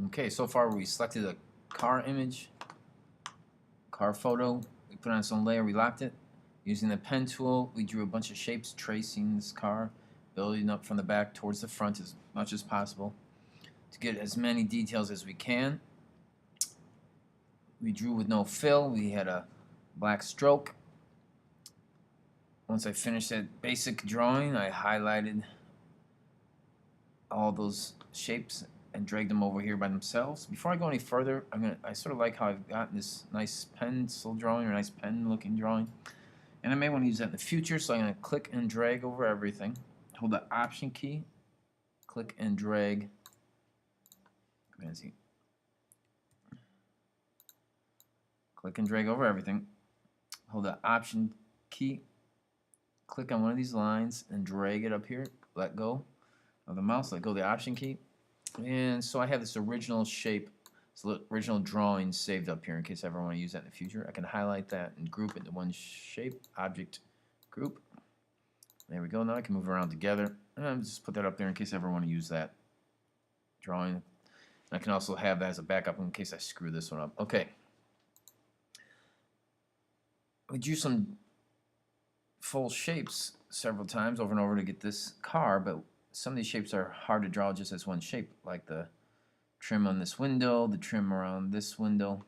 Okay, so far we selected a car image, car photo. We put on some layer, we locked it. Using the pen tool, we drew a bunch of shapes tracing this car, building up from the back towards the front as much as possible to get as many details as we can. We drew with no fill. We had a black stroke. Once I finished that basic drawing, I highlighted all those shapes and drag them over here by themselves. Before I go any further, I sort of like how I've gotten this nice pencil drawing or nice pen looking drawing, and I may want to use that in the future, so I'm going to click and drag over everything. Hold the Option key, click and drag. Click and drag over everything. Hold the Option key, click on one of these lines and drag it up here. Let go of the mouse, let go of the Option key. And so I have this original shape, this original drawing saved up here in case I ever want to use that in the future. I can highlight that and group it into one shape, Object, Group. There we go. Now I can move around together. And I'll just put that up there in case I ever want to use that drawing. And I can also have that as a backup in case I screw this one up. Okay. We drew some full shapes several times over and over to get this car, but some of these shapes are hard to draw just as one shape, like the trim on this window, the trim around this window,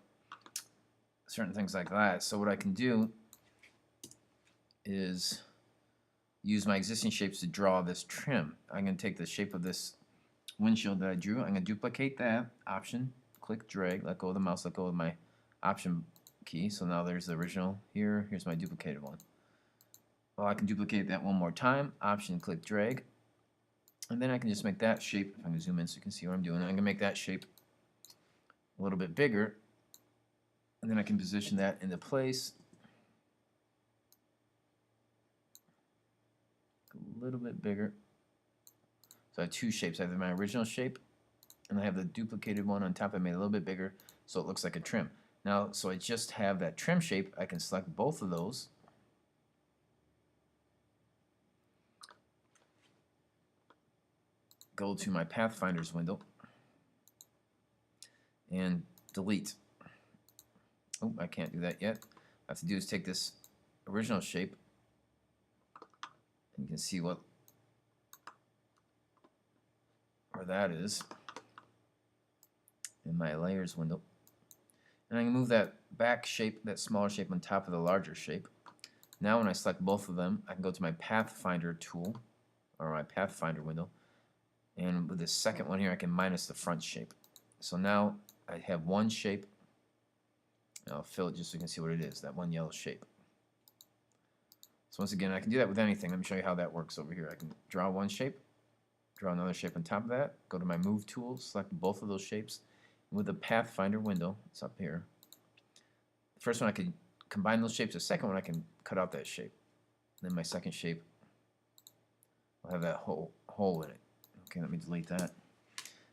certain things like that. So what I can do is use my existing shapes to draw this trim. I'm going to take the shape of this windshield that I drew. I'm going to duplicate that, Option, click, drag, let go of the mouse, let go of my Option key. So now there's the original here. Here's my duplicated one. Well, I can duplicate that one more time, Option, click, drag. And then I can just make that shape, if I can zoom in so you can see what I'm doing, I'm going to make that shape a little bit bigger, and then I can position that into place a little bit bigger. So I have two shapes. I have my original shape, and I have the duplicated one on top I made a little bit bigger so it looks like a trim. Now, so I just have that trim shape. I can select both of those. Go to my Pathfinders window and delete. Oh, I can't do that yet. What I have to do is take this original shape, and you can see where that is in my layers window. And I can move that back shape, that smaller shape, on top of the larger shape. Now when I select both of them, I can go to my Pathfinder tool, or my Pathfinder window, and with the second one here I can minus the front shape. So now I have one shape, and I'll fill it just so you can see what it is, that one yellow shape. So once again, I can do that with anything. Let me show you how that works over here. I can draw one shape, draw another shape on top of that, go to my Move tool, select both of those shapes. With the Pathfinder window, it's up here. The first one I can combine those shapes. The second one I can cut out that shape. And then my second shape will have that hole in it. Okay, let me delete that.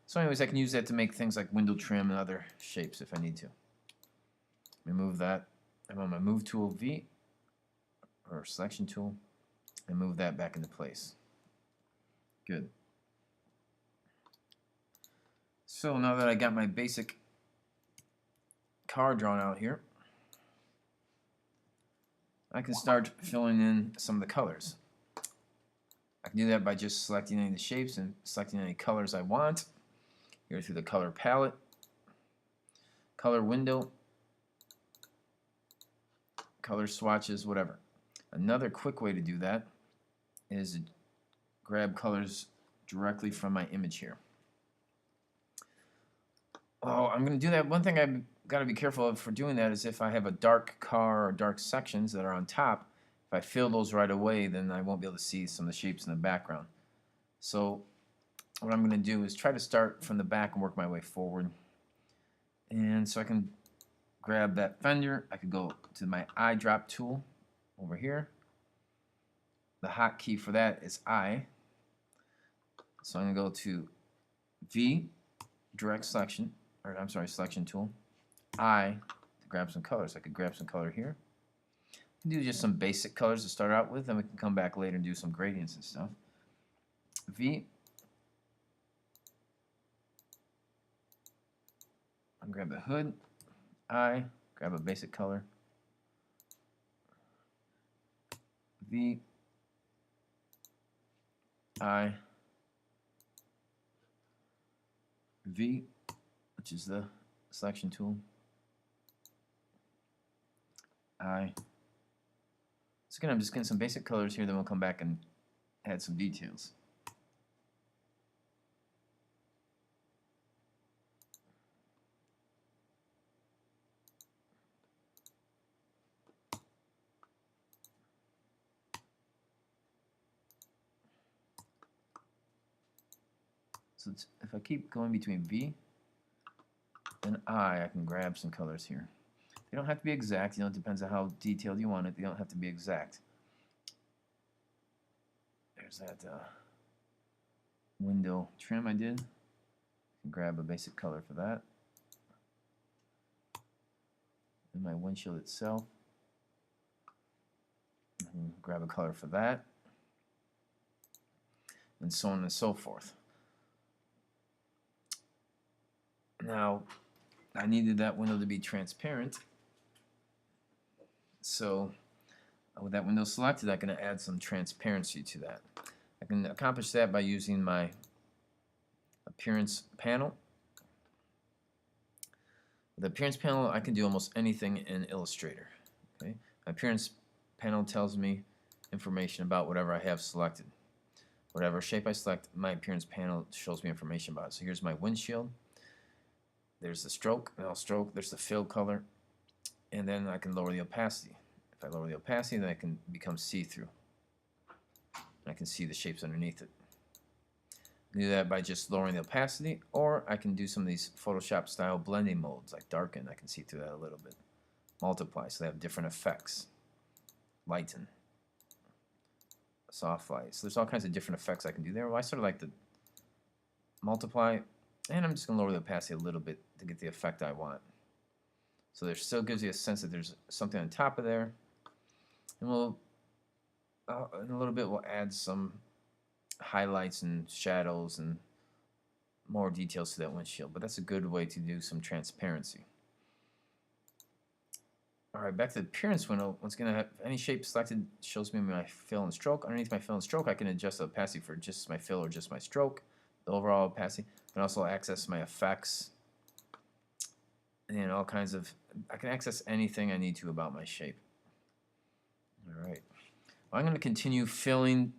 So anyways, I can use that to make things like window trim and other shapes if I need to. Remove that. I'm on my Move tool V, or Selection tool, and move that back into place. Good. So now that I got my basic car drawn out here, I can start filling in some of the colors. I can do that by just selecting any of the shapes and selecting any colors I want. Here through the color palette, color window, color swatches, whatever. Another quick way to do that is to grab colors directly from my image here. Oh, I'm going to do that. One thing I've got to be careful of for doing that is if I have a dark car or dark sections that are on top, if I fill those right away, then I won't be able to see some of the shapes in the background. So what I'm going to do is try to start from the back and work my way forward. And so I can grab that fender. I could go to my eyedrop tool over here. The hotkey for that is I. So I'm going to go to V, direct selection, or I'm sorry, selection tool. I to grab some colors. I could grab some color here. Do just some basic colors to start out with, then we can come back later and do some gradients and stuff. V. I'll grab the hood, eye, grab a basic color, V, I, V, which is the selection tool, I. So again, I'm just getting some basic colors here, then we'll come back and add some details. So if I keep going between V and I can grab some colors here. They don't have to be exact, it depends on how detailed you want it. They don't have to be exact. There's that window trim I did. I can grab a basic color for that. And my windshield itself. I can grab a color for that. And so on and so forth. Now, I needed that window to be transparent. So, with that window selected, I can add some transparency to that. I can accomplish that by using my appearance panel. With the appearance panel, I can do almost anything in Illustrator. Okay? My appearance panel tells me information about whatever I have selected. Whatever shape I select, my appearance panel shows me information about it. So here's my windshield. There's the stroke, there's the fill color, and then I can lower the opacity. If I lower the opacity, then I can become see-through. I can see the shapes underneath it. I can do that by just lowering the opacity, or I can do some of these Photoshop style blending modes, like darken. I can see through that a little bit. Multiply, so they have different effects. Lighten. Soft light. So there's all kinds of different effects I can do there. Well, I sort of like to multiply, and I'm just going to lower the opacity a little bit to get the effect I want. So there still gives you a sense that there's something on top of there. And we'll, in a little bit, we'll add some highlights and shadows and more details to that windshield. But that's a good way to do some transparency. Alright, back to the appearance window. Once again, I have any shape selected, shows me my fill and stroke. Underneath my fill and stroke, I can adjust the opacity for just my fill or just my stroke. The overall opacity. I can also access my effects and all kinds of, I can access anything I need to about my shape. Alright, well, I'm going to continue filling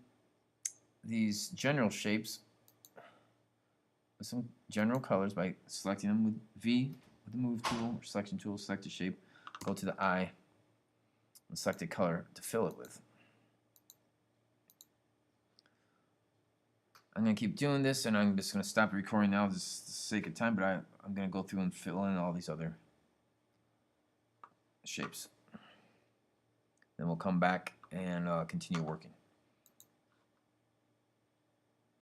these general shapes with some general colors by selecting them with V with the move tool or selection tool, select a shape, go to the eye and select a color to fill it with. I'm going to keep doing this, and I'm just going to stop recording now just for the sake of time, but I'm going to go through and fill in all these other shapes. Then we'll come back and continue working.